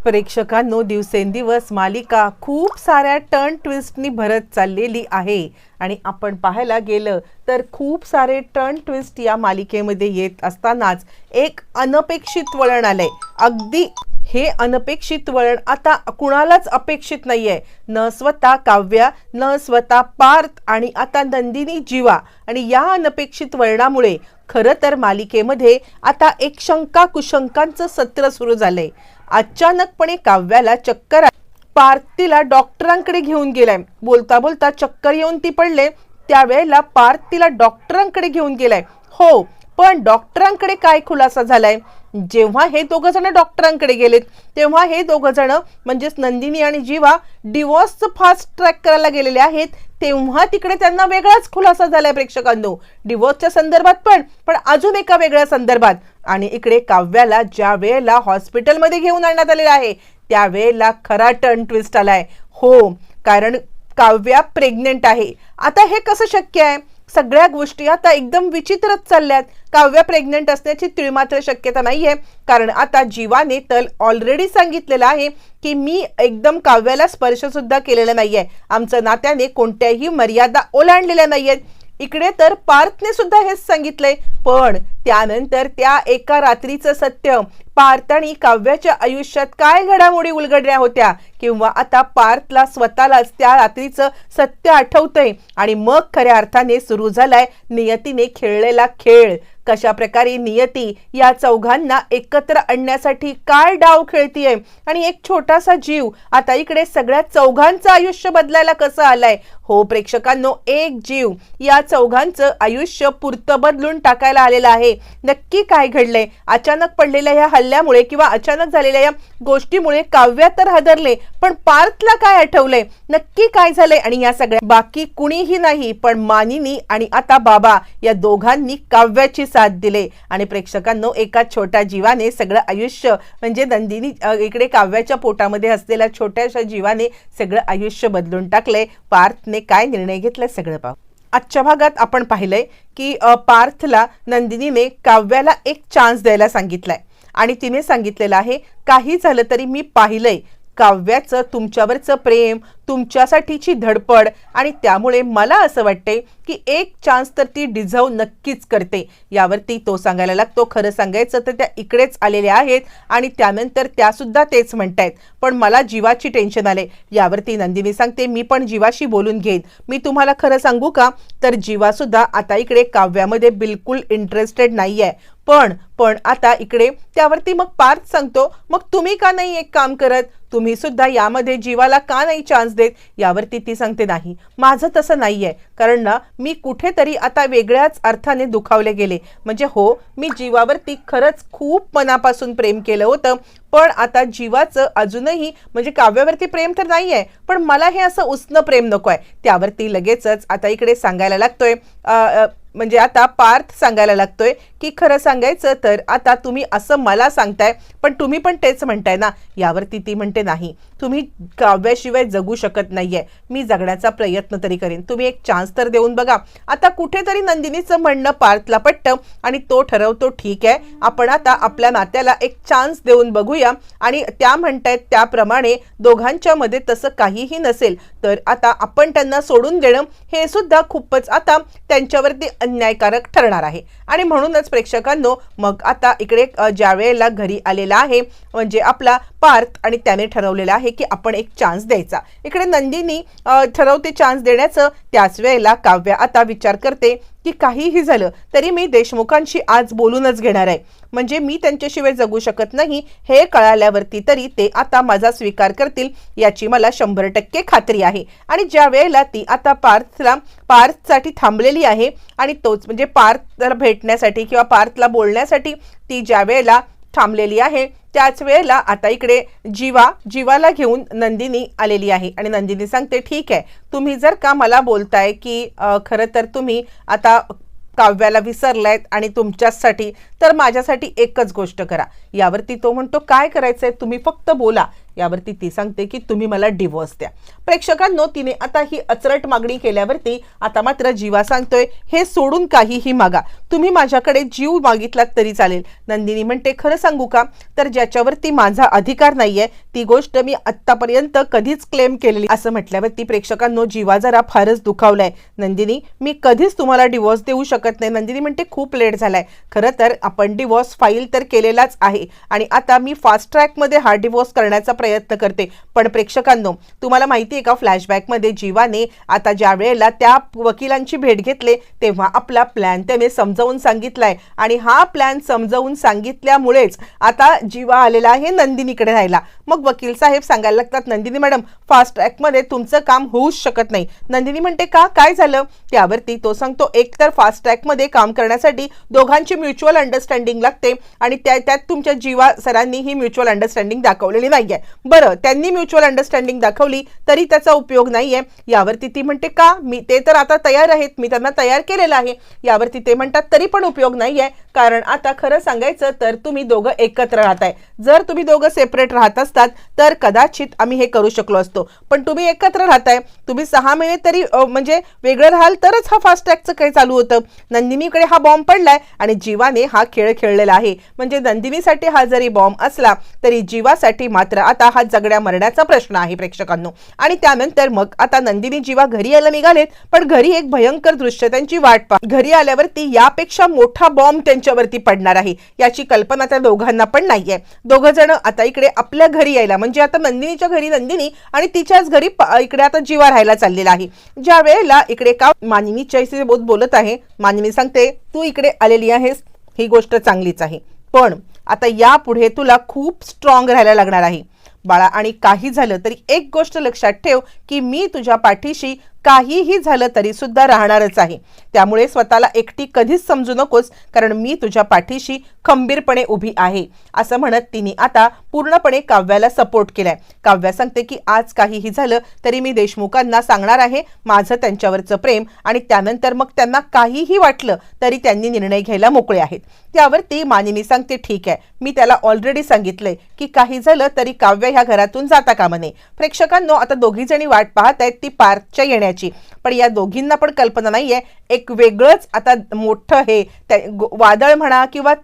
प्रेक्षकांनो, दिवसेंदिवस मालिका खूप साऱ्या टर्न ट्विस्टनी भरत चाललेली आहे आणि आपण पाहायला गेलं तर खूप सारे टर्न ट्विस्ट या मालिकेमध्ये येत असतानाच एक अनपेक्षित वळण आलंय. अगदी हे अनपेक्षित वळण आता कुणालाच अपेक्षित नाहीये, न स्वतः काव्या, न स्वतः पार्थ आणि आता नंदिनी जीवा. आणि या अनपेक्षित वळणामुळे खरं तर मालिकेमध्ये आता एक शंका कुशंकांचं सत्र सुरू झालंय. अचानकपणे काव्याला चक्कर पार्थ तिला डॉक्टरांकडे घेऊन गेलाय. बोलता बोलता चक्कर येऊन ती पडले. त्यावेळेला पार्थ तिला डॉक्टरांकडे घेऊन गेलाय. हो, पण डॉक्टरांकडे काय खुलासा झालाय? जेव्हा हे दोघं जण डॉक्टरांकडे गेलेत तेव्हा हे दोघं जण म्हणजेच नंदिनी आणि जीवा डिवोर्सचं फास्ट ट्रॅक करायला गेलेले आहेत. तेव्हा तिकडे त्यांना वेगळाच खुलासा झालाय प्रेक्षकांनो, डिवोर्सच्या संदर्भात पण अजून एका वेगळ्या संदर्भात. आणि इकडे काव्याला ज्या वेळेला हॉस्पिटलमध्ये घेऊन आणण्यात आलेलं आहे त्यावेळेला खरा टर्न ट्विस्ट आलाय. हो, कारण काव्या प्रेग्नेंट आहे. आता हे कसं शक्य आहे? सगळ्या गोष्टी आता एकदम विचित्रच चालल्यात. काव्या प्रेग्नेंट असण्याची तिळमात्र शक्यता नाहीये, कारण आता जीवाने तर ऑलरेडी सांगितलेलं आहे की मी एकदम काव्याला स्पर्श सुद्धा केलेला नाहीये, आमच्या नात्याने कोणत्याही मर्यादा ओलांडलेल्या नाहीयेत. इकडे तर पार्थने सुद्धा हेच सांगितलंय. पण त्यानंतर त्या एका रात्रीचं सत्य, पार्थ आणि काव्याच्या आयुष्यात काय घडामोडी उलगडल्या होत्या, किंवा आता पार्थला स्वतःलाच त्या रात्रीचं सत्य आठवतंय आणि मग खऱ्या अर्थाने सुरू झालाय नियतीने खेळलेला खेळ. कशा प्रकारे नियती या चौघांना एकत्र आणण्यासाठी काय डाव खेळतीये आणि एक छोटासा जीव आता इकडे सगळ्या चौघांचं आयुष्य बदलायला कसं आलाय. हो प्रेक्षकांनो, एक जीव या चौघांचं आयुष्य पुरतं बदलून टाकायला आलेलं आहे. नक्की काय घडलंय? अचानक पडलेल्या या हल्ल्यामुळे किंवा अचानक झालेल्या या गोष्टीमुळे काव्या तर हादरले, पण पार्थला काय आठवलंय? नक्की काय झालंय? आणि या सगळ्या बाकी कुणीही नाही पण मानिनी आणि आता बाबा या दोघांनी काव्याची साथ दिले. आणि प्रेक्षकांनो, एका छोट्या जीवाने सगळं आयुष्य म्हणजे नंदिनी इकडे काव्याच्या पोटामध्ये असलेल्या छोट्याशा जीवाने सगळं आयुष्य बदलून टाकले. पार्थने काय निर्णय घेतलाय सगळं पाहू. आजच्या भागात आपण पाहिलंय की पार्थला नंदिनीने काव्याला एक चान्स द्यायला सांगितलाय आणि तिने सांगितलेलं आहे काही झालं तरी मी पाहिलंय काव्याचं तुमच्यावरचं प्रेम, तुमच्यासाठीची धडपड, आणि त्यामुळे मला असं वाटते की एक चान्स तर ती डिझर्व नक्कीच करते. यावरती तो सांगायला लागतो. खरं सांगायचं तर त्या इकडेच आलेल्या आहेत आणि त्यानंतर त्या सुद्धा तेच म्हणतायत, पण मला जीवाची टेन्शन आले. यावरती नंदिनी सांगते मी पण जीवाशी बोलून घेईन. मी तुम्हाला खरं सांगू का, तर जीवा सुद्धा आता इकडे काव्यामध्ये बिलकुल इंटरेस्टेड नाहीये. पण आता इकडे त्यावरती मग पार्थ सांगतो मग तुम्ही का नाही एक काम करत, तुम्ही सुद्धा यामध्ये जीवाला का नाही चान्स देत? यावरती ती सांगते नाही, माझं तसं नाहीये, कारण ना मी कुठेतरी आता वेगळ्याच अर्थाने दुखावले गेले. म्हणजे हो, मी जीवावरती खरंच खूप मनापासून प्रेम केलं होतं, पण आता जीवाचं अजूनही म्हणजे काव्यावरती प्रेम तर नाहीये, पण मला हे असं उसनं प्रेम नकोय. त्यावरती लगेचच आता इकडे सांगायला लागतोय म्हणजे आता पार्थ सांगायला लागतोय की खरं सांगायचं तर आता तुम्ही असं मला सांगताय पण तुम्ही पण तेच म्हणताय ना. यावरती ती म्हणते नाही, तुम्ही काव्याशिवाय जगू शकत नाहीये, मी जगण्याचा प्रयत्न तरी करेन, तुम्ही एक चान्स तर देऊन बघा. आता कुठेतरी नंदिनीचं म्हणणं पार्थला पटतं आणि तो ठरवतो ठीक आहे, आपण आता आपल्या नात्याला एक चान्स देऊन बघूया. आणि त्या म्हणतायत त्याप्रमाणे दोघांच्या मध्ये तसं काहीही नसेल तर आता आपण त्यांना सोडून देणं हे सुद्धा खूपच आता त्यांच्यावरती अन्यायकारक ठरणार आहे. आणि म्हणूनच प्रेक्षकांनो, मग आता इकडे ज्या वेळेला घरी आलेला आहे म्हणजे आपला पार्थ आणि त्याने ठरवलेलं आहे की आपण एक चान्स द्यायचा. इकडे नंदिनी ठरवते चान्स देण्याचं. त्याच वेळेला काव्या आता विचार करते की काहीही झालं तरी मी देशमुखांशी आज बोलूनच घेणार आहे, म्हणजे मी त्यांच्याशिवाय जगू शकत नाही हे कळाल्यावरती तरी ते आता माझा स्वीकार करतील याची मला 100% खात्री आहे. आणि ज्या वेळेला ती आता पार्थसाठी थांबलेली आहे आणि तोच म्हणजे पार्थला भेटण्यासाठी किंवा पार्थला बोलण्यासाठी ती ज्या वेळेला थांबलेली आहे त्याच वेळेला आता इकडे जीवाला घेऊन नंदिनी आलेली आहे. आणि नंदिनी सांगते ठीक आहे, तुम्ही जर का मला बोलताय की खरं तर तुम्ही आता काव्याला विसरलायत आणि तुमच्यासाठी तर माझ्यासाठी एकच गोष्ट करा. यावरती तो म्हणतो काय करायचंय तुम्ही फक्त बोला. यावरती ती सांगते की तुम्ही मला डिवोर्स द्या. प्रेक्षकांनो, तिने आता ही अचरट मागणी केल्यावरती आता मात्र जीवा सांगतोय हे सोडून काहीही मागा, तुम्ही माझ्याकडे जीव मागितलात तरी चालेल. नंदिनी म्हणते खरं सांगू का, तर ज्याच्यावरती माझा अधिकार नाहीये ती गोष्ट मी आतापर्यंत कधीच क्लेम केलेली. असं म्हटल्यावरती प्रेक्षकांनो जीवा जरा फारच दुखावलाय. नंदिनी, मी कधीच तुम्हाला डिवोर्स देऊ शकत नाही. नंदिनी म्हणते खूप लेट झालाय, खरं तर आपण डिवोर्स फाईल तर केलेलाच आहे आणि आता मी फास्ट ट्रॅक मध्ये हा डिवोर्स करण्याचा प्रयत्न करते. पण प्रेक्षकांनो, तुम्हाला माहिती आहे का, फ्लॅशबॅक मध्ये जीवाने आता ज्या वेळेला त्या वकिलांची भेट घेतले तेव्हा आपला प्लॅन त्याने समजावून सांगितलाय आणि हा प्लॅन समजावून सांगितल्यामुळेच आता जीवा आलेला आहे नंदिनीकडे राहायला. मग वकील साहेब सांगायला लागतात, नंदिनी मॅडम फास्ट ट्रॅक मध्ये तुमचं काम होऊच शकत नाही. नंदिनी म्हणते का, काय झालं? त्यावरती तो सांगतो एकतर फास्ट ट्रॅक मध्ये काम करण्यासाठी दोघांची म्युच्युअल अंडरस्टँडिंग लागते आणि त्यात तुमच्या जीवा सरांनी ही म्युच्युअल अंडरस्टँडिंग दाखवलेली नाहीये. बरं, त्यांनी म्युच्युअल अंडरस्टँडिंग दाखवली तरी त्याचा उपयोग नाहीये. यावरती ती म्हणते का, मी ते तर आता तयार आहेत, मी त्यांना तयार केलेलं आहे. यावरती ते म्हणतात तरी पण उपयोग नाहीये, कारण आता खरं सांगायचं तर तुम्ही दोघं एकत्र राहताय. जर तुम्ही दोघं सेपरेट राहत असतात तर कदाचित आम्ही हे करू शकलो असतो, पण तुम्ही एकत्र राहताय, तुम्ही 6 महिने तरी म्हणजे वेगळं राहाल तरच हा फास्ट ट्रॅकचं काही चालू होतं. नंदिनीकडे हा बॉम्ब पडलाय आणि जीवाने हा खेळ खेळलेला आहे. म्हणजे नंदिनीसाठी हा जरी बॉम्ब असला तरी जीवासाठी मात्र आता हा जगड्या मरण्याचा प्रश्न आहे प्रेक्षकांनो. आणि त्यानंतर मग आता नंदिनी जीवा घरी यायला निघालेत, पण घरी एक भयंकर दृश्य त्यांची वाट पाहत. घरी आल्यावरती यापेक्षा मोठा बॉम्ब त्यांच्यावरती पडणार आहे याची कल्पना त्या दोघांना पण नाहीये. दोघं जण आता इकडे आपल्या घरी यायला, म्हणजे आता नंदिनीच्या घरी नंदिनी आणि तिच्याच घरी इकडे आता जीवा राहायला चाललेला आहे. ज्या वेळेला इकडे का मानिनीच्या बोलत आहे, मानिनी सांगते तू इकडे आलेली आहेस ही गोष्ट चांगलीच आहे, पण आता यापुढे तुला खूप स्ट्रॉंग राहायला लागणार आहे बाळा, आणि काही झालं तरी एक गोष्ट लक्षात ठेव की मी तुझ्या पाठीशी काहीही झालं तरी सुद्धा राहणारच आहे. त्यामुळे स्वतःला एकटी कधीच समजू नकोस, कारण मी तुझ्या पाठीशी खंबीरपणे उभी आहे. असं म्हणत तिने आता पूर्णपणे काव्याला सपोर्ट केलाय. काव्या सांगते की आज काहीही झालं तरी मी देशमुखांना सांगणार आहे माझं त्यांच्यावरचं प्रेम, आणि त्यानंतर मग त्यांना काहीही वाटलं तरी त्यांनी निर्णय घ्यायला मोकळे आहेत. त्यावरती मानिनी सांगते ठीक आहे, मी त्याला ऑलरेडी सांगितलंय की काही झालं तरी काव्य ह्या घरातून जाता कामा नये. प्रेक्षकांनो, आता दोघी जणी वाट पाहत आहेत ती पार्थच्या येण्याची, पण या दोघींना पण कल्पना नाहीये एक वेगळंच आता मोठं हे वादळ म्हणा किंवा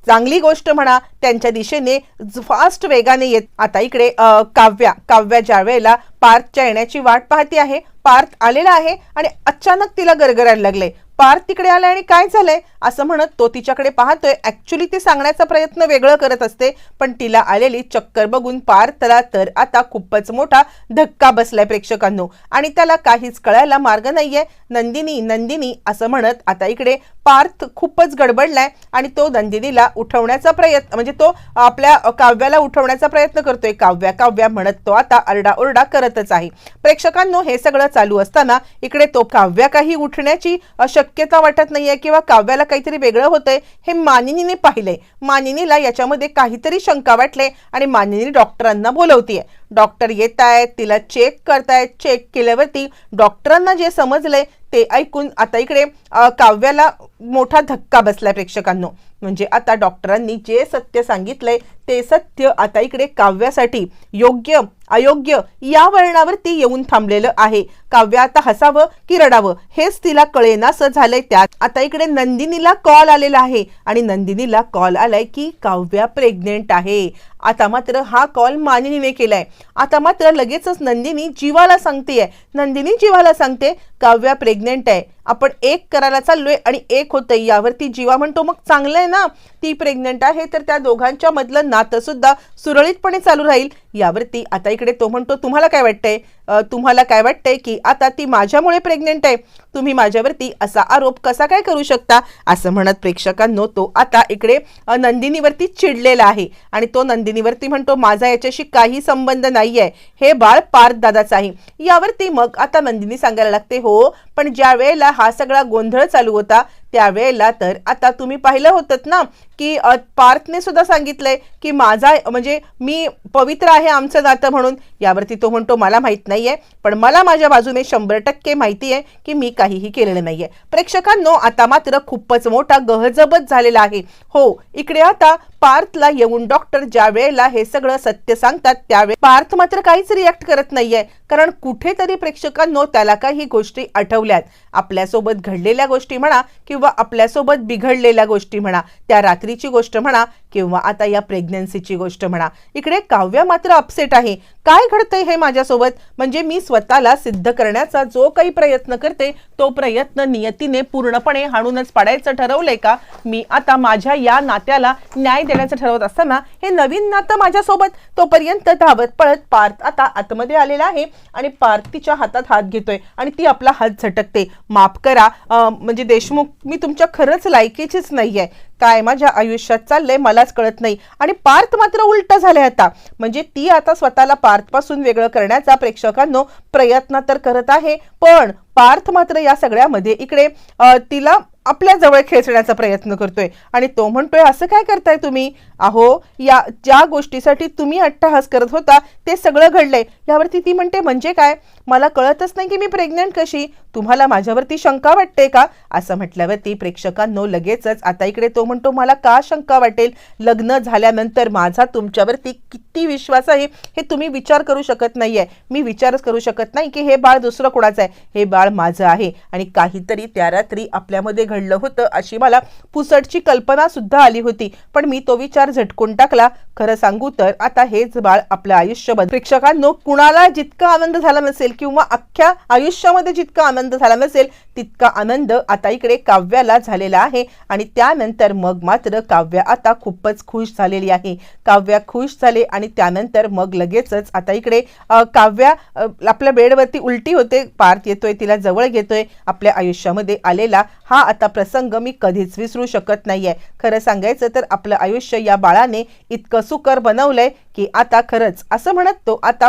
चांगली गोष्ट म्हणा त्यांच्या दिशेने फास्ट वेगाने येत. आता इकडे काव्या ज्या वेळेला पार्थच्या येण्याची वाट पाहती आहे, पार्थ आलेला आहे आणि अचानक तिला गरगरायला लागले. पार्थ तिकडे आलाय आणि काय झालंय असं म्हणत तो तिच्याकडे पाहतोय. ऍक्च्युली ती सांगण्याचा प्रयत्न वेगळं करत असते, पण तिला आलेली चक्कर बघून पार्थला तर आता खूपच मोठा धक्का बसलाय प्रेक्षकांनो, आणि त्याला काहीच कळायला मार्ग नाहीये. नंदिनी नंदिनी असं म्हणत आता इकडे पार्थ खूपच गडबडलाय आणि तो नंदिनीला उठवण्याचा प्रयत्न, म्हणजे तो आपल्या काव्याला उठवण्याचा प्रयत्न करतोय. काव्या म्हणत तो आता आरडाओरडा करतच आहे. प्रेक्षकांनो, हे सगळं चालू असताना इकडे तो काव्या काही उठण्याची शक्यता वाटत नाहीये किंवा काव्याला काहीतरी वेगळं होतंय हे मानिनीने पाहिलंय. मानिनीला याच्यामध्ये काहीतरी शंका वाटले आणि मानिनी डॉक्टरांना बोलवतीये. डॉक्टर येत आहेत, तिला चेक करतायत. चेक केल्यावरती डॉक्टरांना जे समजलंय ते ऐकून आता इकडे काव्याला मोठा धक्का बसलाय प्रेक्षकांनो. म्हणजे आता डॉक्टरांनी जे सत्य सांगितलंय ते सत्य आता इकडे काव्यासाठी योग्य अयोग्य या वळणावरती येऊन थांबलेलं आहे. काव्य आता हसावं की रडावं हेच तिला कळेनासं झालंय. त्यात आता इकडे नंदिनीला कॉल आलेला आहे आणि नंदिनीला कॉल आलाय की काव्या प्रेग्नेंट आहे. आता मात्र हा कॉल मानिनीने केलाय. आता मात्र लगेचच नंदिनी जीवाला सांगते काव्या प्रेग्नेंट आहे, आपण एक करायला चाललोय आणि एक होतंय. यावरती जीवा म्हणतो मग चांगलं आहे ना, ती प्रेग्नेंट आहे तर त्या दोघांच्या मधलं नातं सुद्धा सुरळीतपणे चालू राहील. यावरती आता इकडे तो म्हणतो तुम्हाला काय वाटतंय की आता ती माझ्यामुळे प्रेग्नेंट आहे, तुम्ही माझ्यावरती असा आरोप कसा काय करू शकता असं म्हणत प्रेक्षकांनो तो आता इकडे नंदिनीवरती चिडलेला आहे आणि तो नंदिनीवरती म्हणतो माझा याच्याशी काही संबंध नाहीये, हे बाळ पार्थ दादाच आहे. यावरती मग आता नंदिनी सांगायला लागते हो, पण ज्या वेळेला हा सगळा गोंधळ चालू होता त्यावेळेला तर आता तुम्ही पाहिलं होतं ना की पार्थने सुद्धा सांगितलंय की माझा म्हणजे मी पवित्र आहे आमचं नातं म्हणून. यावरती तो म्हणतो मला माहित नाहीये, पण मला माझ्या बाजूने 100% माहिती आहे की मी काहीही केलेलं नाहीये. प्रेक्षकांनो, आता मात्र खूपच मोठा गहजबत झालेला आहे. हो, इकडे आता पार्थला येऊन डॉक्टर ज्या वेळेला हे सगळं सत्य सांगतात त्यावेळी पार्थ मात्र काहीच रिॲक्ट करत नाहीये, कारण कुठेतरी प्रेक्षकांनो त्याला काही गोष्टी आठवल्यात. आपल्यासोबत घडलेल्या गोष्टी म्हणा किंवा आपल्यासोबत बिघडलेल्या गोष्टी म्हणा, त्या रात्रीची गोष्ट म्हणा किंवा आता या प्रेग्नन्सीची गोष्ट म्हणा. इकडे काव्या मात्र अपसेट आहे. काय घडतंय हे माझ्यासोबत? म्हणजे मी स्वतःला सिद्ध करण्याचा जो काही प्रयत्न करते तो प्रयत्न नियतीने पूर्णपणे हाणूनच पाडायचं ठरवलंय का? मी आता माझ्या या नात्याला न्याय देण्याचं ठरवत असताना हे नवीन नातं माझ्यासोबत. तोपर्यंत धावत पळत पार्थ आता आतमध्ये आलेला आहे आणि पार्थ तिच्या हातात हात घेतोय आणि ती आपला हात झटकते. माफ करा म्हणजे देशमुख, मी तुमच्या खरंच लायकीचीच नाहीये. काय माझ्या आयुष्यात चाललंय मलाच कळत नाही. आणि पार्थ मात्र उलट झालंय आता. म्हणजे ती आता स्वतःला पार्थपासून वेगळं करण्याचा प्रेक्षकांनो प्रयत्न तर करत आहे, पण पार्थ मात्र या सगळ्यामध्ये इकडे तिला आपल्या जवळ खेचण्याचा प्रयत्न करतोय आणि तो म्हणतोय असं काय करताय तुम्ही? अहो, या ज्या गोष्टीसाठी तुम्ही अट्टहास करत होता ते सगळं घडलंय. यावरती ती म्हणते म्हणजे काय? मला कळतच नाही की मी प्रेग्नंट कशी? तुम्हाला माझ्यावरती शंका वाटते का? असं म्हटल्यावरती प्रेक्षकांनो लगेचच आता इकडे तो म्हणतो मला का शंका वाटेल? लग्न झाल्यानंतर माझा तुमच्यावरती किती विश्वास आहे हे तुम्ही विचार करू शकत नाहीये. मी विचारच करू शकत नाही की हे बाळ दुसरं कोणाचं आहे. हे बाळ माझं आहे आणि काहीतरी त्या रात्री आपल्यामध्ये घडलं होतं अशी मला पुसटची कल्पना सुद्धा आली होती, पण मी तो विचार झटकून टाकला. खरं सांगू तर आता हेच बाळ आपलं आयुष्य बदल. प्रेक्षकांनो, कुणाला जितका आनंद झाला नसेल किंवा अख्ख्या आयुष्यामध्ये जितका आनंद झाला नसेल तितका आनंद आता इकडे काव्याला झालेला आहे. आणि त्यानंतर मग मात्र काव्या आता खूपच खुश झालेली आहे. काव्या खुश झाले आणि त्यानंतर मग लगेचच आता इकडे काव्या आपल्या बेडवरती उलटी होते. पार्थ येतोय, तिला जवळ घेतोय. आपल्या आयुष्यामध्ये आलेला हा आता प्रसंग मी कधीच विसरू शकत नाहीये. खरं सांगायचं तर आपलं आयुष्य या बाळाने इतकं सुकर बनवलंय की आता खरंच असं म्हणत तो आता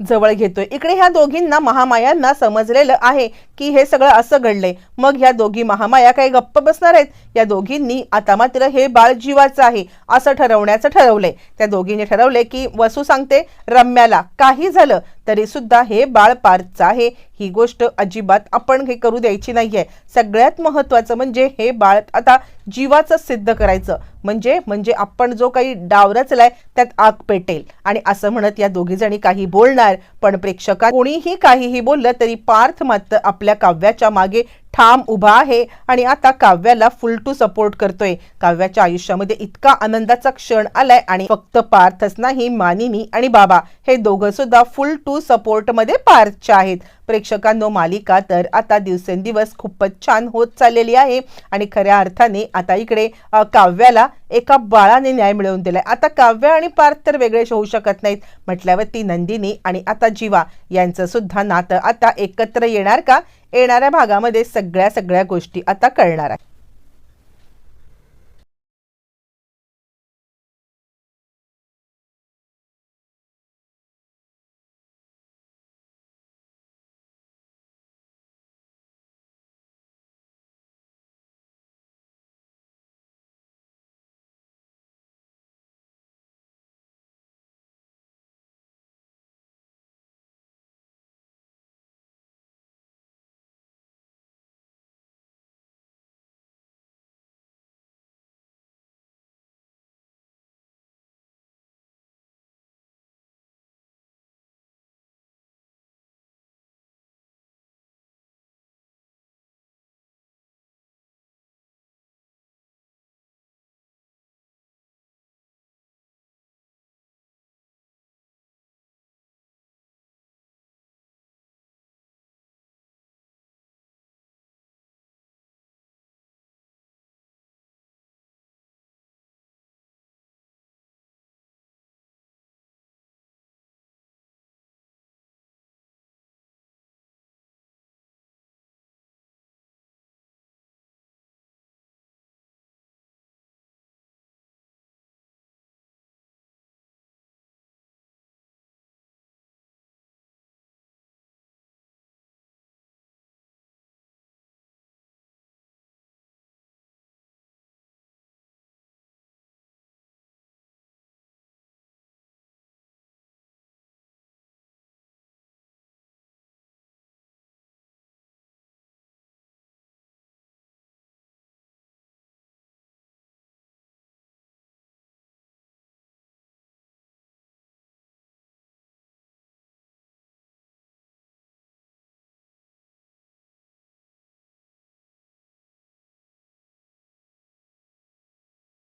जवळ घेतोय. इकडे ह्या दोघींना महामायांना समजलेलं आहे की हे सगळं असं घडलंय. मग ह्या दोघी महामाया काही गप्प बसणार आहेत? या दोघींनी आता मात्र हे बाळ जीवाचं आहे असं ठरवण्याचं ठरवलंय. त्या दोघींनी ठरवलंय की वसू सांगते रम्याला काही झालं तरी सुद्धा हे बाळ पार्थचं आहे. ही गोष्ट अजिबात आपण हे करू द्यायची नाहीये. सगळ्यात महत्वाचं म्हणजे हे बाळ आता जीवाचं सिद्ध करायचं. म्हणजे आपण जो काही डाव रचलाय त्यात आग पेटेल. आणि असं म्हणत या दोघी जणी काही बोलणार, पण प्रेक्षकात कोणीही काहीही बोललं तरी पार्थ मात्र आपल्या काव्याच्या मागे ठाम उभा आहे आणि आता काव्याला फुल टू सपोर्ट करतोय. काव्याच्या आयुष्यामध्ये इतका आनंदाचा क्षण आलाय आणि फक्त पार्थच नाही, मानिनी आणि बाबा हे दोघं सुद्धा फुल टू सपोर्ट मध्ये पार्थचे आहेत. प्रेक्षकांनो, मालिका तर आता दिवसेंदिवस खूपच छान होत चाललेली आहे आणि खऱ्या अर्थाने आता इकडे काव्याला एका बाळाने न्याय मिळवून दिलाय. आता काव्या आणि पार्थ तर वेगळे होऊ शकत नाहीत म्हटल्यावरती नंदिनी आणि आता जीवा यांचं सुद्धा नातं आता एकत्र येणार का? येणाऱ्या भागामध्ये सगळ्या गोष्टी आता कळणार आहे.